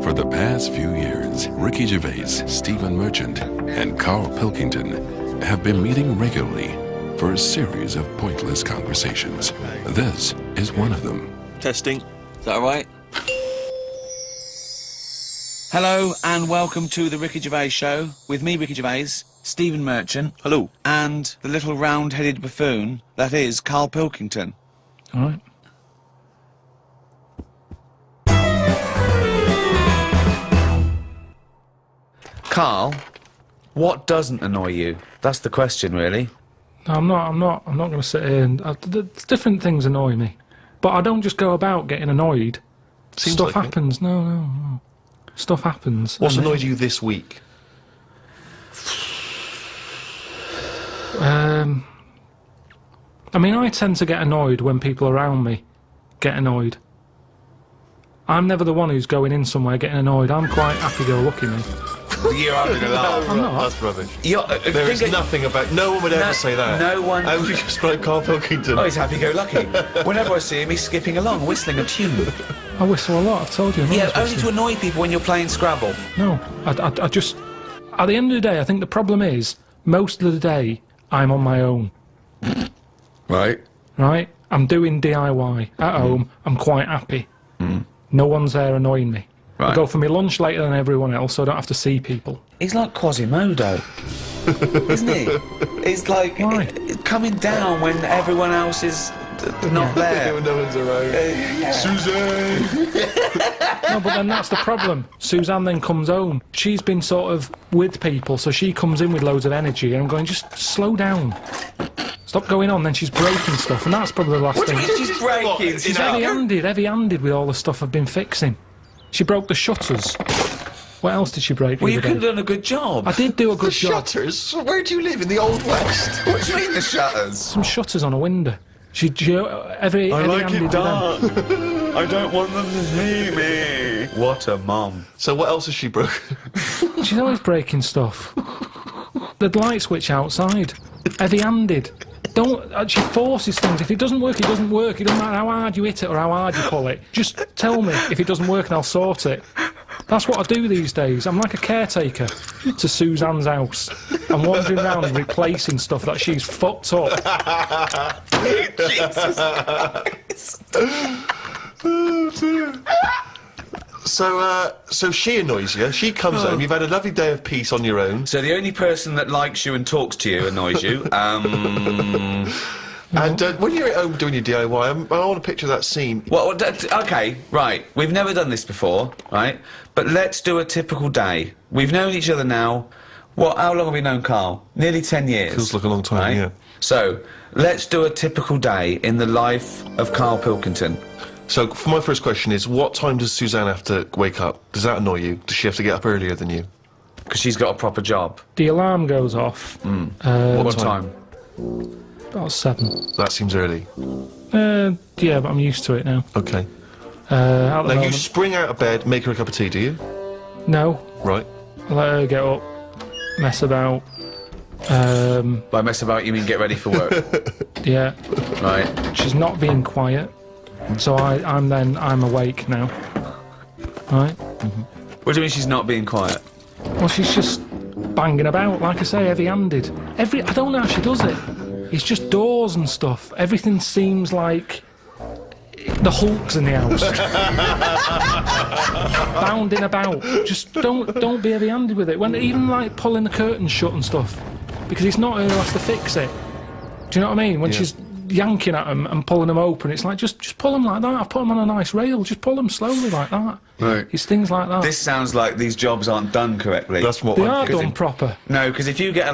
For the past few years, Ricky Gervais, Stephen Merchant, and Karl Pilkington have been meeting regularly for a series of pointless conversations. This is one of them. Testing. Is that all right? Hello and welcome to the Ricky Gervais Show with me, Ricky Gervais, Stephen Merchant. Hello. And the little round-headed buffoon that is Karl Pilkington. All right. Karl, what doesn't annoy you? That's the question, really. No, I'm not going to sit here and... different things annoy me. But I don't just go about getting annoyed. Seems Stuff like happens. No. Stuff happens. What's And annoyed you this week? I mean, I tend to get annoyed when people around me get annoyed. I'm never the one who's going in somewhere getting annoyed. I'm quite happy-go-lucky, me. You're having a laugh. I'm not. That's rubbish. There is nothing about... No one would ever say that. No one... How would you describe Karl Pilkington? Oh, he's happy-go-lucky. Whenever I see him, he's skipping along, whistling a tune. I whistle a lot, I've told you. Yeah, only to annoy people when you're playing Scrabble. No, I just... At the end of the day, I think the problem is, most of the day, I'm on my own. Right. Right? I'm doing DIY at home. I'm quite happy. No one's there annoying me. Right. I go for my lunch later than everyone else, so I don't have to see people. He's like Quasimodo, isn't he? He's like Why? coming down when everyone else is not there. When no one's around. Suzanne! No, but then that's the problem. Suzanne then comes home. She's been sort of with people, so she comes in with loads of energy, and I'm going, just slow down. Stop going on. Then she's breaking stuff, and that's probably the last What do thing. you mean she's breaking? She's heavy-handed with all the stuff I've been fixing. She broke the shutters. What else did she break? Well, the you other could have day? done a good job. I did do a good The job. shutters? Where do you live? In the Old West? What do you mean the shutters? Some shutters on a window. She heavy-handed dark. I don't want them to see me. What a mum. So what else has she broken? She's always breaking stuff. The light switch outside. Heavy-handed. She forces things. If it doesn't work, it doesn't work. It doesn't matter how hard you hit it or how hard you pull it. Just tell me if it doesn't work and I'll sort it. That's what I do these days. I'm like a caretaker to Suzanne's house. I'm wandering around and replacing stuff that she's fucked up. Jesus Christ. Oh, dear. So she annoys you. She comes home. You've had a lovely day of peace on your own. So the only person that likes you and talks to you annoys you. And when you're at home doing your DIY, I want to picture that scene. Well, okay, right. We've never done this before, right? But let's do a typical day. We've known each other now. How long have we known Karl? Nearly 10 years. Feels like a long time, right? yeah. So, let's do a typical day in the life of Karl Pilkington. So for my first question is, what time does Suzanne have to wake up? Does that annoy you? Does she have to get up earlier than you? Because she's got a proper job. The alarm goes off. What time? About 7. That seems early. Yeah, but I'm used to it now. Okay. At the Now you moment, spring out of bed, make her a cup of tea, do you? no. Right. I let her get up, mess about. By mess about, you mean get ready for work? Yeah. Right. She's not being quiet, so I'm awake now. Right? What do you mean she's not being quiet? Well, she's just banging about, like I say, heavy-handed. I don't know how she does it. It's just doors and stuff. Everything seems like the Hulk's in the house. Bounding about. Just don't be heavy-handed with it. Even like pulling the curtains shut and stuff, because it's not her who has to fix it. Do you know what I mean? When she's yanking at them and pulling them open, it's like, just pull them like that. I've put them on a nice rail. Just pull them slowly like that. Right. It's things like that. This sounds like these jobs aren't done correctly. That's what They I'm are thinking. done proper. No, because if you get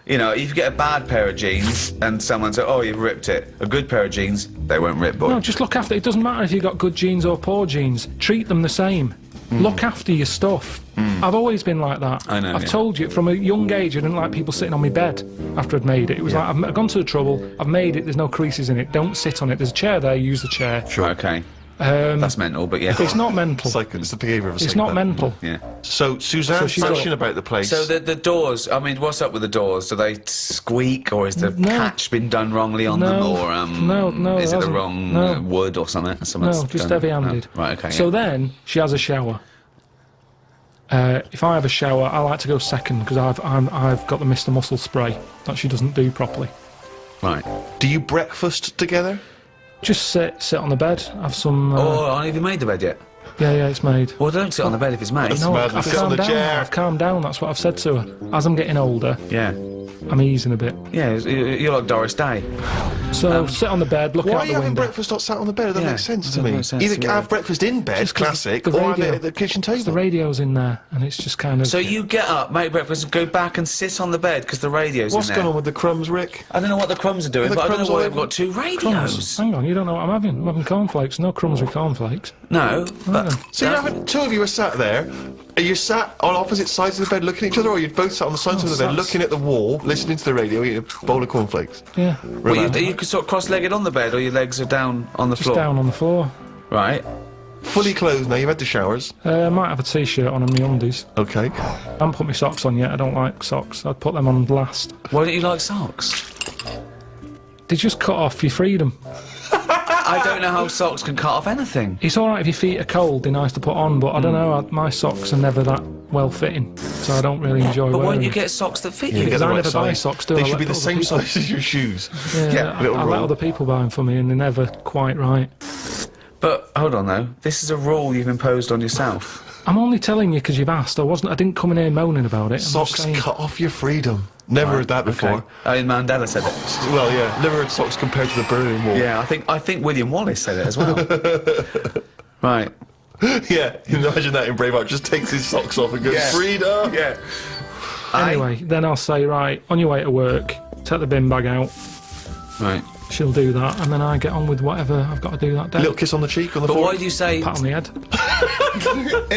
if you get a bad pair of jeans and someone says, oh, you've ripped it, a good pair of jeans, they won't rip, boy. No, just look after it. It doesn't matter if you've got good jeans or poor jeans. Treat them the same. Look after your stuff. I've always been like that. I know, I've yeah. told you, from a young age, I didn't like people sitting on my bed after I'd made it. It was like, I've gone to the trouble, I've made it, there's no creases in it, don't sit on it. There's a chair there, use the chair. Sure. Okay. That's mental, but yeah. It's not mental. It's the behaviour of a It's not psychopath. mental. Yeah. So Suzanne's she's got- passionate about the place. So the doors, I mean, what's up with the doors? Do they squeak, or is the No. catch been done wrongly on them, No. or No, is it it the hasn't. wrong No. wood or something? No, just heavy-handed. Oh, right, okay. So yeah. then, she has a shower. If I have a shower, I like to go second because I've got the Mr. Muscle spray that she doesn't do properly. Right. Do you breakfast together? Just sit on the bed, have some. Have you made the bed yet? Yeah, it's made. Well, don't sit on the bed if it's made. No, mad. I've Sit on calmed the down. chair. I've calmed down. That's what I've said to her. As I'm getting older, Yeah. I'm easing a bit. Yeah, you're like Doris Day. So sit on the bed, look Why out are you the having window. breakfast not sat on the bed? That Yeah, makes sense that to me. makes sense Either to me. have breakfast in bed, Just 'cause classic, the or have radio- it at the kitchen The table. radio's in there, and it's just kind of. So you get up, make breakfast, and go back and sit on the bed because the radio's What's in there. going on with the crumbs, Rick? I don't know what the crumbs are doing, Are the but I don't crumbs know why all we've got two Crumbs. radios. Hang on, you don't know what I'm having. I'm having cornflakes. No crumbs with cornflakes. No, but So you're having, two of you are sat there. Are you sat on opposite sides of the bed looking at each other, or are you both sat on the sides of the bed sat- looking at the wall, listening to the radio, eating a bowl of cornflakes? Yeah, well, you sort of cross-legged on the bed, or your legs are down on the just floor. down on the floor. Right. Fully clothed now, you've had the showers. I might have a t-shirt on and my undies. Okay. I haven't put my socks on yet. I don't like socks. I'd put them on last. Why don't you like socks? They just cut off your freedom. I don't know how socks can cut off anything. It's all right if your feet are cold. They're nice to put on, but I don't know. My socks are never that well fitting, so I don't really enjoy But why wearing don't you them. get socks that fit Yeah, you? get Because the I right never buy size. socks, do They I? should Let be the other same people- size as your shoes. Yeah, little I let roll. other people buy them for me, and they're never quite right. But hold on though, this is a rule you've imposed on yourself. I'm only telling you because you've asked. I didn't come in here moaning about it. I'm just Socks saying- cut off your freedom. Never heard that before. Okay. Oh, Mandela said it. Well, yeah, never heard socks compared to the Berlin Wall. Yeah, I think William Wallace said it as well. Right. Yeah, imagine that in Braveheart. Just takes his socks off and goes, Yeah. freedom! Yeah. Anyway, then I'll say, right, on your way to work, take the bin bag out. Right. She'll do that, and then I get on with whatever I've got to do that day. Little kiss on the cheek, on the But forehead. why do you say Pat on the head.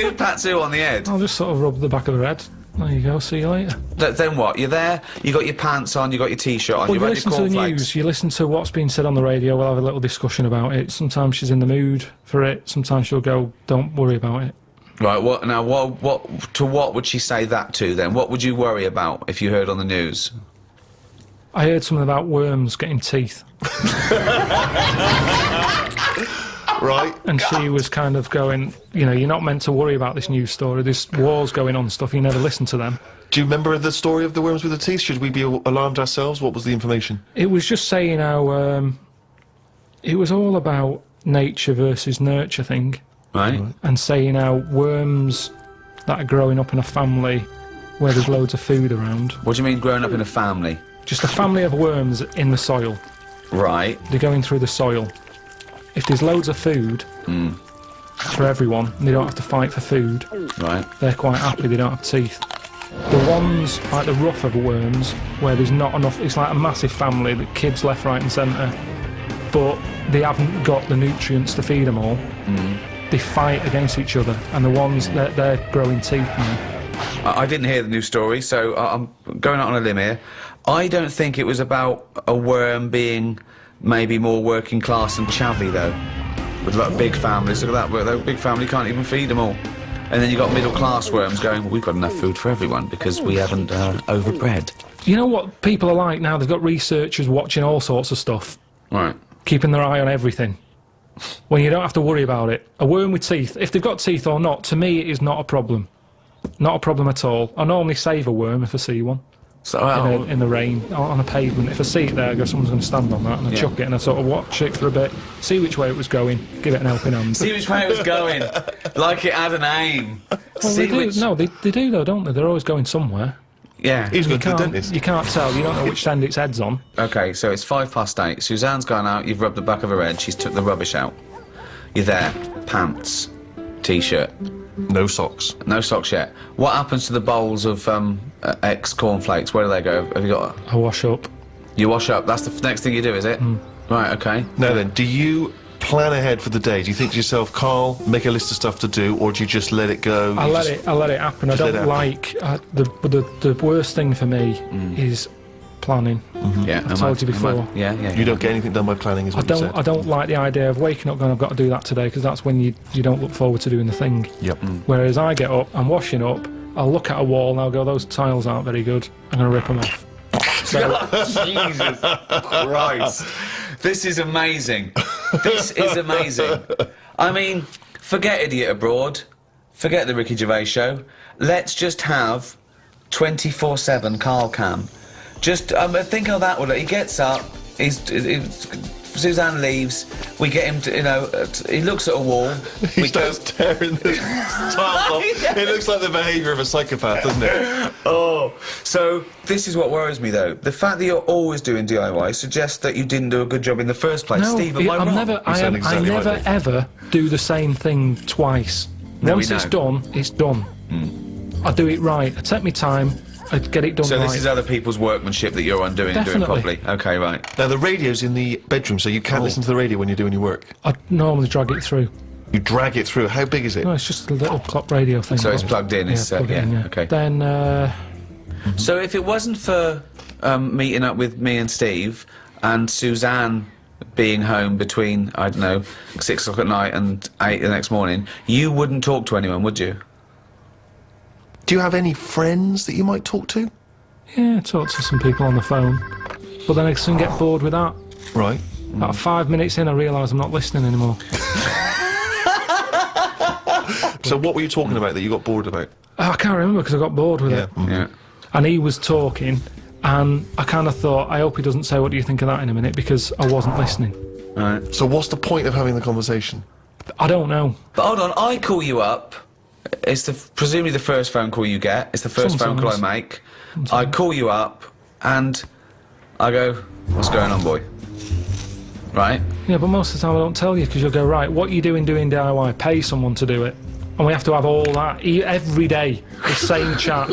who pats who on the head? I'll just sort of rub the back of her head. There you go, see you later. Then what? You're there, you got your pants on, you got your t-shirt on, Well, you've you had listen your to the cornflakes. news, you listen to what's being said on the radio, we'll have a little discussion about it. Sometimes she's in the mood for it, sometimes she'll go, don't worry about it. Right, what would she say that to then? What would you worry about if you heard on the news? I heard something about worms getting teeth, Right. and she was kind of going, you know, you're not meant to worry about this news story, this war's going on stuff, you never listen to them. Do you remember the story of the worms with the teeth? Should we be alarmed ourselves? What was the information? It was just saying how, it was all about nature versus nurture thing, Right? and saying how worms that are growing up in a family where there's loads of food around, What do you mean growing up in a family? just a family of worms in the soil, Right. they're going through the soil. If there's loads of food for everyone, and they don't have to fight for food, Right. they're quite happy they don't have teeth. The ones, like the rougher worms, where there's not enough, it's like a massive family, the kids left, right and centre, but they haven't got the nutrients to feed them all. They fight against each other, and the ones, they're growing teeth now. I didn't hear the news story, so I'm going out on a limb here. I don't think it was about a worm being maybe more working class and chavvy, though. With like big families, look at that, that big family can't even feed them all. And then you've got middle class worms going, well, we've got enough food for everyone because we haven't overbred. You know what people are like now? They've got researchers watching all sorts of stuff, Right. keeping their eye on everything. When you don't have to worry about it. A worm with teeth, if they've got teeth or not, to me it is not a problem. Not a problem at all. I normally save a worm if I see one. So, In the rain, on a pavement. If I see it there, I go, someone's going to stand on that, and I Yeah. chuck it, and I sort of watch it for a bit, see which way it was going, give it an helping hand. see which way it was going, like it had an aim. Well, See they do. which... No, they do though, don't they? They're always going somewhere. Yeah. He's You going to the can't, dentist. you can't tell. You don't know which end its head's on. Okay, so it's 8:05. Suzanne's gone out, you've rubbed the back of her head, she's took the rubbish out. You're there, pants, t-shirt, No socks. no socks yet. What happens to the bowls of ex-cornflakes? Where do they go? Have you got... I wash up. You wash up, that's the next thing you do, is it? Right, okay. Now then, do you plan ahead for the day? Do you think to yourself, Carl, make a list of stuff to do, or do you just let it go? I let it happen. I Just let don't it like the worst thing for me is planning. Yeah, I've told you before. Yeah. You don't get anything done by planning, is I what you don't. said. I don't like the idea of waking up going, I've got to do that today, because that's when you don't look forward to doing the thing. Yep. Whereas I get up, I'm washing up, I'll look at a wall and I'll go, those tiles aren't very good. I'm going to rip them off. So Jesus Christ. This is amazing. This is amazing. I mean, forget Idiot Abroad. forget the Ricky Gervais show. Let's just have 24/7 Karl Cam. Just think how that would. He gets up. Suzanne leaves. We get him to, he looks at a wall. He starts tearing the tiles off. It looks like the behaviour of a psychopath, doesn't it? Oh, so this is what worries me, though. The fact that you're always doing DIY suggests that you didn't do a good job in the first place. No, Steve, am I wrong? I never ever do the same thing twice. Once it's done, it's done. I do it right. I take my time. I get it done So right. this is other people's workmanship that you're undoing and doing properly. Okay, right. Now, the radio's in the bedroom, so you can't listen to the radio when you're doing your work. I normally drag it through. You drag it through. How big is it? No, it's just a little clock radio thing. So it's plugged in. It's plug it in, okay. Then, So if it wasn't for meeting up with me and Steve and Suzanne being home between, I don't know, 6 o'clock at night and 8 the next morning, you wouldn't talk to anyone, would you? Do you have any friends that you might talk to? yeah, talk to some people on the phone. But then I soon get bored with that. Right. About 5 minutes in, I realise I'm not listening anymore. So what were you talking about that you got bored about? I can't remember because I got bored with it. Yeah. And he was talking, and I kind of thought, I hope he doesn't say, what do you think of that in a minute, because I wasn't listening. Right. So what's the point of having the conversation? I don't know. But hold on, I call you up. It's presumably the first phone call you get. It's the first phone call I make. I call you up, and I go, "What's going on, boy?" Right? Yeah, but most of the time I don't tell you, because you'll go, right, what are you doing DIY? Pay someone to do it. And we have to have all that, every day, the same chat.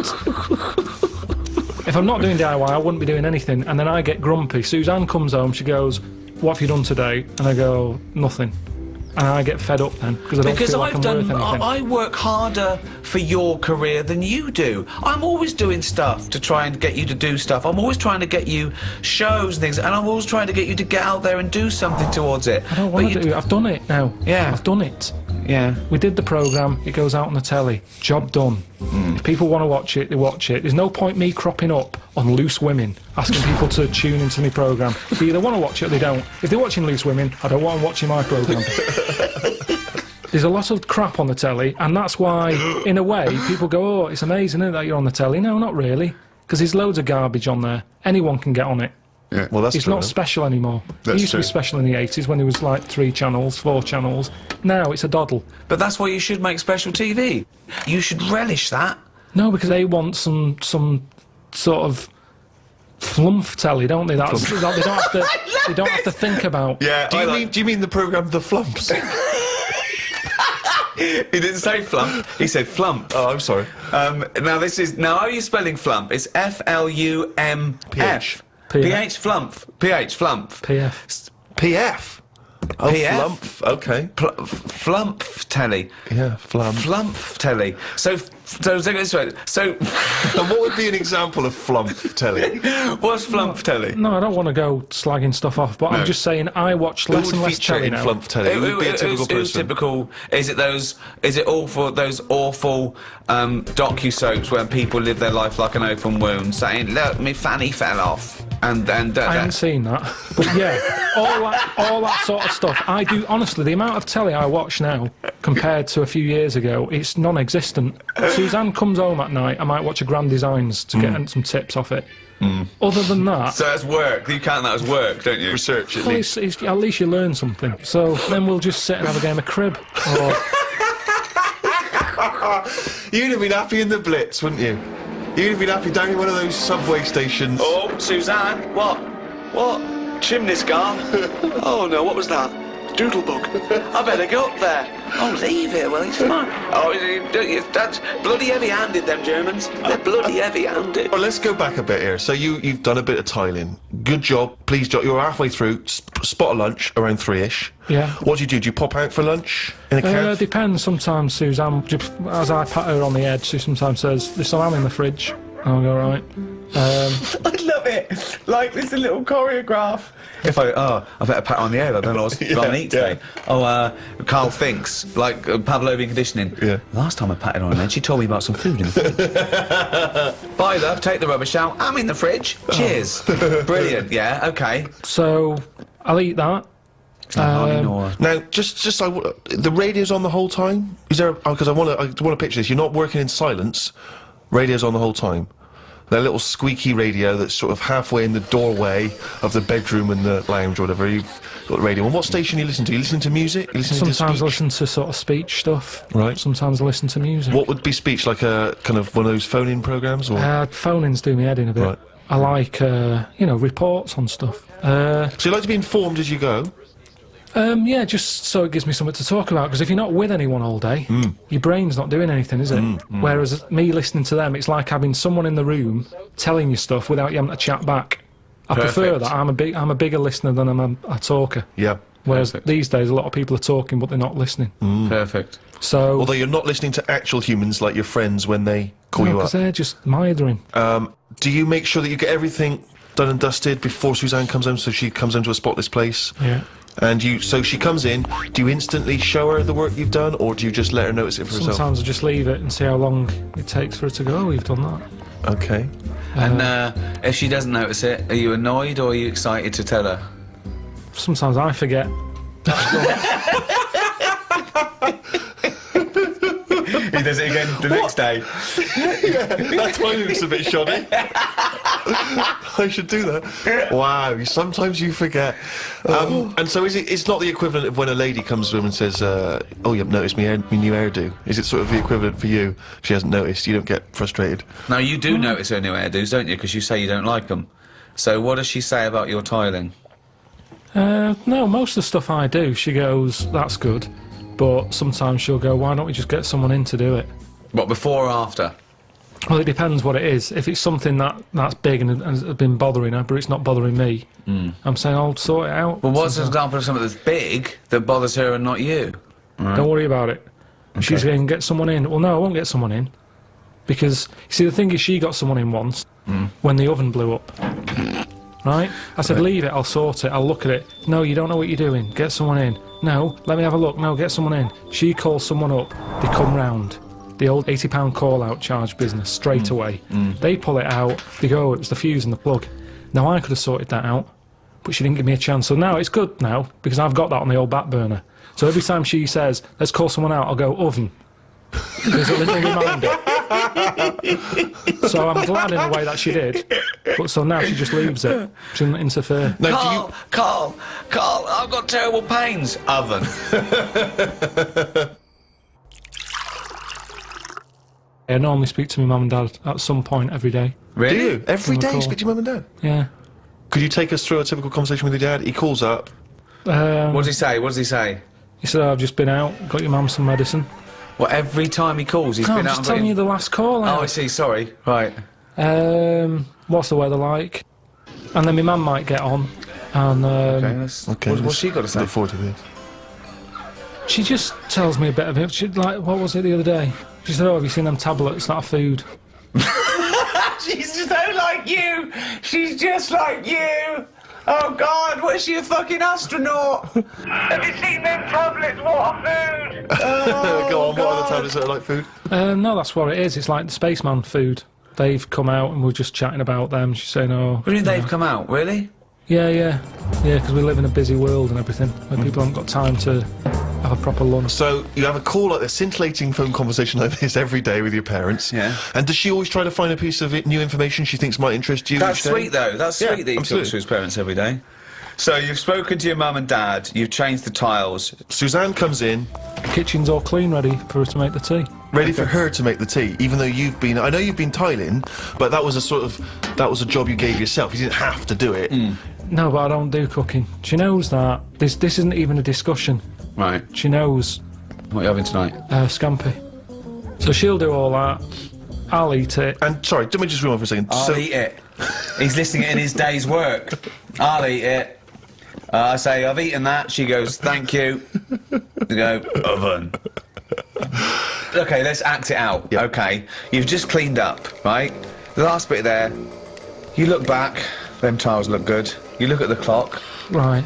If I'm not doing DIY, I wouldn't be doing anything. And then I get grumpy. Suzanne comes home, she goes, what have you done today? And I go, nothing. And I get fed up then, because I don't feel like I'm worth anything. I work harder for your career than you do. I'm always doing stuff to try and get you to do stuff. I'm always trying to get you shows and things, and I'm always trying to get you to get out there and do something towards it. I don't want to do it. I've done it now. Yeah. I've done it. Yeah. We did the programme, it goes out on the telly. Job done. If people want to watch it, they watch it. There's no point me cropping up on Loose Women, asking people to tune into my programme. They either want to watch it or they don't. If they're watching Loose Women, I don't want them watching my programme. There's a lot of crap on the telly, and that's why, in a way, people go, oh, it's amazing, isn't it, that you're on the telly? No, not really, because there's loads of garbage on there. Anyone can get on it. Yeah. Well, that's It's true, not then. special anymore. It used to be special in the 80s when there was like 3 channels, 4 channels. Now it's a doddle. But that's why you should make special TV. You should relish that. No, because they want some sort of flumph telly, don't they? That's, they don't have to think about. Yeah. Do you mean the programme The Flumps? He didn't say flump. He said flump. Oh, I'm sorry. Now are you spelling flump? It's FLUMF. PH. PH flump. PH flump. PF. PF. Oh, PF? Flump. Okay. Flump telly. Yeah, Flump. Flump telly. So And what would be an example of Flump telly? what's flump telly? No, I don't want to go slagging stuff off, but I'm just saying I watch less Who and would less feature telly in now. Flump telly? Who would be a typical Who's person? typical? Is it all for those awful docu-soaps where people live their life like an open wound, saying, "Look, me fanny fell off," and I haven't seen that, but yeah, all that sort of stuff. I do honestly. The amount of telly I watch now compared to a few years ago, it's non-existent. Suzanne comes home at night, I might watch a Grand Designs to get some tips off it. Other than that, So that's work. You count that as work, don't you? Research, at well, least. it's, at least you learn something. So then we'll just sit and have a game of crib. Or You'd have been happy in the Blitz, wouldn't you? You'd have been happy down in one of those subway stations. Oh, Suzanne, what? Chimney scar? Oh no, what was that? Doodlebug. I better go up there. Oh, leave it, well, it's fine. Oh, that's bloody heavy-handed, them Germans. They're bloody heavy-handed. Well, let's go back a bit here. So you've done a bit of tiling. Good job. Please, job. You're halfway through. Spot a lunch around 3-ish. Yeah. What do? Do you pop out for lunch in a cab? depends. Sometimes Suzanne, as I pat her on the head, she sometimes says, "There's some ham in the fridge." I'll go, right. I love it. Like, there's a little choreograph. If I better pat on the head. I don't know what's going to eat today. Oh, Karl thinks, like Pavlovian conditioning. Yeah. Last time I patted on her head, she told me about some food in the fridge. Bye, love. Take the rubbish out. I'm in the fridge. Cheers. Brilliant. Yeah. Okay. So I'll eat that. Now, the radio's on the whole time? Is there? Because I want to picture this. You're not working in silence. Radio's on the whole time. That little squeaky radio that's sort of halfway in the doorway of the bedroom and the lounge or whatever. You've got the radio. And what station you listen to? You listen to music? You listen to Sometimes I speech? listen to sort of speech stuff. Right. Sometimes I listen to music. What would be speech? Like a kind of one of those phone-in programmes? Or? Phone-ins do me head in a bit. Right. I like, reports on stuff. So you like to be informed as you go? Yeah, just so it gives me something to talk about, because if you're not with anyone all day, your brain's not doing anything, is it? Whereas me listening to them, it's like having someone in the room telling you stuff without you having to chat back. I prefer that. I'm a bigger listener than I'm a talker. Yeah. Whereas these days, a lot of people are talking, but they're not listening. Perfect. So, Although you're not listening to actual humans like your friends when they call you up. because they're just mithering. Do you make sure that you get everything done and dusted before Suzanne comes home, so she comes home to a spotless place? Yeah. And so she comes in, do you instantly show her the work you've done, or do you just let her notice it for herself? Sometimes I just leave it and see how long it takes for her to go, oh, you've done that. Okay. And if she doesn't notice it, are you annoyed or are you excited to tell her? Sometimes I forget. He does it again the next day. That timing looks a bit shoddy. I should do that. Wow, sometimes you forget. And so it's not the equivalent of when a lady comes to him and says, oh, you've noticed my new hairdo. Is it sort of the equivalent for you? She hasn't noticed, you don't get frustrated. Now, you do notice her new hairdos, don't you? Because you say you don't like them. So what does she say about your tiling? No, most of the stuff I do, she goes, that's good. But sometimes she'll go, why don't we just get someone in to do it? What, before or after? Well, it depends what it is. If it's something that's big and has been bothering her, but it's not bothering me, I'm saying I'll sort it out. Well, what's an example of something that's big that bothers her and not you? Don't worry about it. She's going to get someone in. Well, no, I won't get someone in. Because, you see, the thing is, she got someone in once when the oven blew up. Right? I said, leave it, I'll sort it, I'll look at it. No, you don't know what you're doing, get someone in. No, let me have a look, no, get someone in. She calls someone up, they come round. The old £80 call-out charge business, straight away. They pull it out, they go, oh, it was the fuse and the plug. Now, I could have sorted that out, but she didn't give me a chance. So now it's good now, because I've got that on the old back burner. So every time she says, let's call someone out, I'll go, oven. There's a little reminder. So I'm glad in a way that she did, but so now she just leaves it. She doesn't interfere. No, Carl, I've got terrible pains. Oven. I normally speak to my mum and dad at some point every day. Really? Do you? Every day you call. speak to your mum and dad? Yeah. Could you take us through a typical conversation with your dad? He calls up. What does he say? What does he say? He said, I've just been out, got your mum some medicine. Well, every time he calls, he's No, been I'm out just and telling got you the last call out. Oh, I see, sorry. Right. What's the weather like? And then my mum might get on, and What's she got to say? Look forward to this. she just tells me a bit of it. She, like, what was it the other day? She said, oh, have you seen them tablets that are food? She's so like you. She's just like you. Oh, God, what is she, a fucking astronaut? Have you seen them tablets? What are food? Oh, Go on, what are the God. tablets that are like food? No, that's what it is. It's like the spaceman food. They've come out and we're just chatting about them. She's saying, oh... What do you mean they've come out, really? Yeah, because we live in a busy world and everything, where people haven't got time to have a proper lunch. So you have a call like this, scintillating phone conversation like this every day with your parents. Yeah. And does she always try to find a piece of new information she thinks might interest you? That's each day? sweet, though. That's Yeah, sweet that he absolutely. talks to his parents every day. So you've spoken to your mum and dad, you've changed the tiles. Suzanne comes in, Kitchen's all clean, ready for her to make the tea. ready for her to make the tea, even though you've been... I know you've been tiling, but that was a job you gave yourself. You didn't have to do it. No, but I don't do cooking. She knows that. This isn't even a discussion. Right. She knows. What are you having tonight? Scampi. So she'll do all that. I'll eat it. And, sorry, let me just rewind for a second. I'll eat it. He's listing it in his day's work. I'll eat it. I say, I've eaten that. She goes, thank you. You go, oven. Okay, let's act it out. Yep. Okay, you've just cleaned up, right? The last bit there, you look back, them tiles look good. You look at the clock. Right.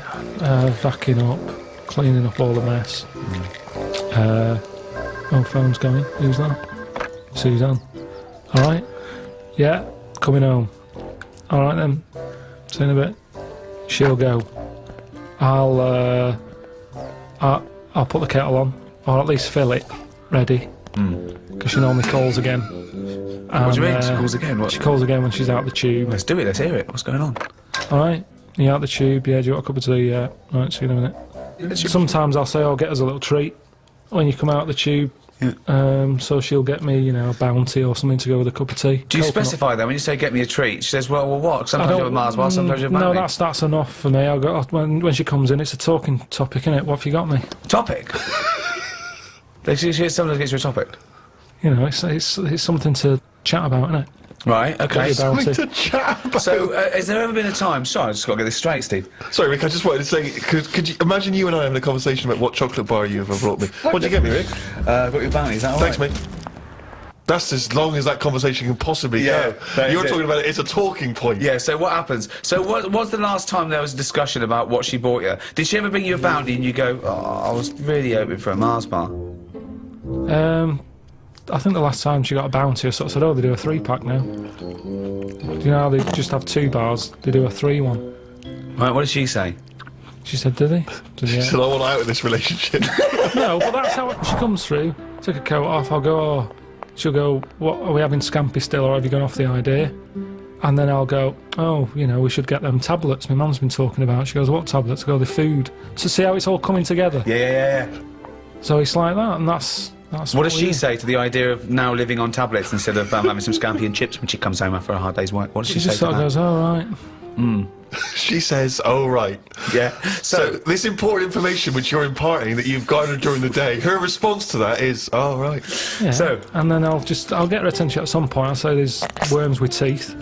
Vacuuming up. Cleaning up all the mess. Phone's going. Who's that? Suzanne. Alright. Yeah, coming home. Alright then. See you in a bit. She'll go. I'll I'll put the kettle on, or at least fill it, ready, because she normally calls again. What do you mean? She calls again? What? She calls again when she's out the tube. Let's do it. Let's hear it. What's going on? All right, you out the tube? Yeah. Do you want a cup of tea? Yeah. All right. See you in a minute. Sometimes I'll say, "Oh, get us a little treat when you come out the tube." Yeah. So she'll get me, a bounty or something to go with a cup of tea. Do you specify that when you say get me a treat? She says, well, what? Sometimes you have a Mars bar, sometimes you have No, bounty. that's enough for me. I'll go when she comes in. It's a talking topic, isn't it? What have you got me? Topic? She sometimes gets you a topic? It's something to chat about, isn't it? Right, okay. Something to chat about. So, has there ever been a time... Sorry, I just got to get this straight, Steve. Sorry, Rick, I just wanted to say, could you imagine you and I having a conversation about what chocolate bar you ever brought me? What did you get me, Rick? I've got your bounty, is that all right? Thanks, mate. That's as long as that conversation can possibly Yeah, go. that is You're it. talking about it's a talking point. Yeah, so what happens? So what's the last time there was a discussion about what she bought you? Did she ever bring you a bounty and you go, oh, I was really hoping for a Mars bar? I think the last time she got a bounty, I sort of said, "Oh, they do a 3-pack now." Do you know how they just have 2 bars? They do a 3 one. Right, what did she say? She said, "Do they?" She said, I want out of this relationship. No, but that's how she comes through. Take a coat off. I'll go. Oh, she'll go. What are we having scampi still, or have you gone off the idea? And then I'll go. Oh, we should get them tablets. My mum's been talking about. She goes, "What tablets?" I go, "The food." So see how it's all coming together. Yeah. So it's like that, and that's. What does she say to the idea of now living on tablets instead of having some scampi and chips when she comes home after a hard day's work? What does she say just to sort of that? goes, "All right." She says, oh, right. Yeah. So this important information which you're imparting that you've garnered during the day, her response to that is, oh, right. Yeah. So- and then I'll get her attention at some point. I'll say there's worms with teeth.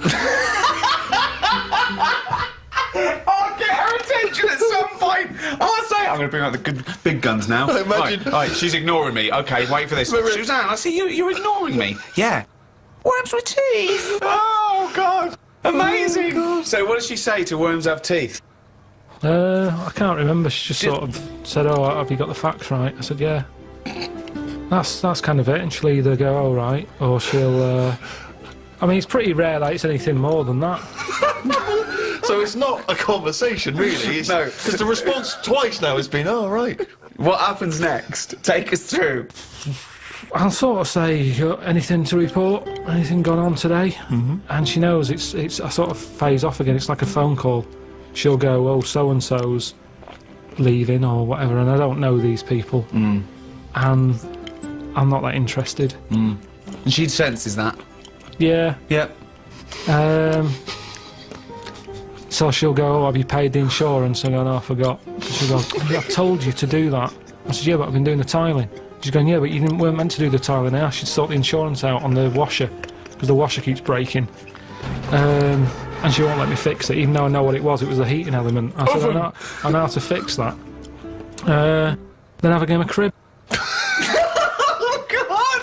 I'll get her attention at some point. I'll say, I'm going to bring out the good big guns now. Imagine- Right, she's ignoring me. Okay, wait for this. Suzanne, I see you're ignoring me. Yeah. Worms with teeth. Oh, God. Amazing. So what does she say to worms have teeth? I can't remember. She just sort of said, "Oh, have you got the facts right?" I said, "Yeah." That's kind of it. And she'll either go, "Oh, right," or she'll. I mean, it's pretty rare that it's anything more than that. So it's not a conversation, really. No. Because the response twice now has been, oh, right. What happens next? Take us through. I'll sort of say, "Anything to report? Anything gone on today?" And she knows it's. I sort of phase off again. It's like a phone call. She'll go, "Oh, so and so's leaving or whatever," and I don't know these people, and I'm not that interested. And she senses that. Yeah. Yep. So she'll go, "Oh, have you paid the insurance?" And I go, "No, I forgot." She'll go, "I've told you to do that." I said, "Yeah, but I've been doing the tiling." She's going, "Yeah, but weren't meant to do the tiling. I asked you to sort the insurance out on the washer because the washer keeps breaking." And she won't let me fix it, even though I know what it was. It was the heating element. I said, I know how to fix that. Then have a game of crib. Oh, God!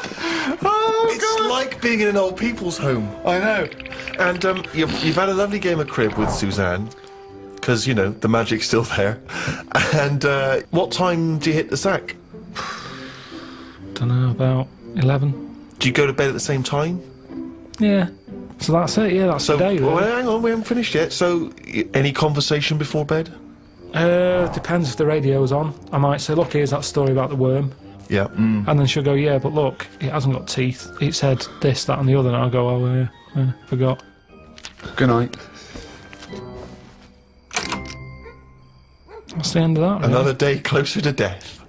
Oh, It's like being in an old people's home. I know. And you've had a lovely game of crib with Suzanne, because, the magic's still there. And what time do you hit the sack? Don't know, about 11. Do you go to bed at the same time? Yeah. So that's it, yeah, that's So, the day, really. well, hang on, we haven't finished yet. So, any conversation before bed? Depends if the radio's on. I might say, "Look, here's that story about the worm." Yeah. And then she'll go, "Yeah, but look, it hasn't got teeth. It said this, that and the other." And I'll go, "Oh, yeah, forgot." Good night. That's the end of that, really. Another day closer to death.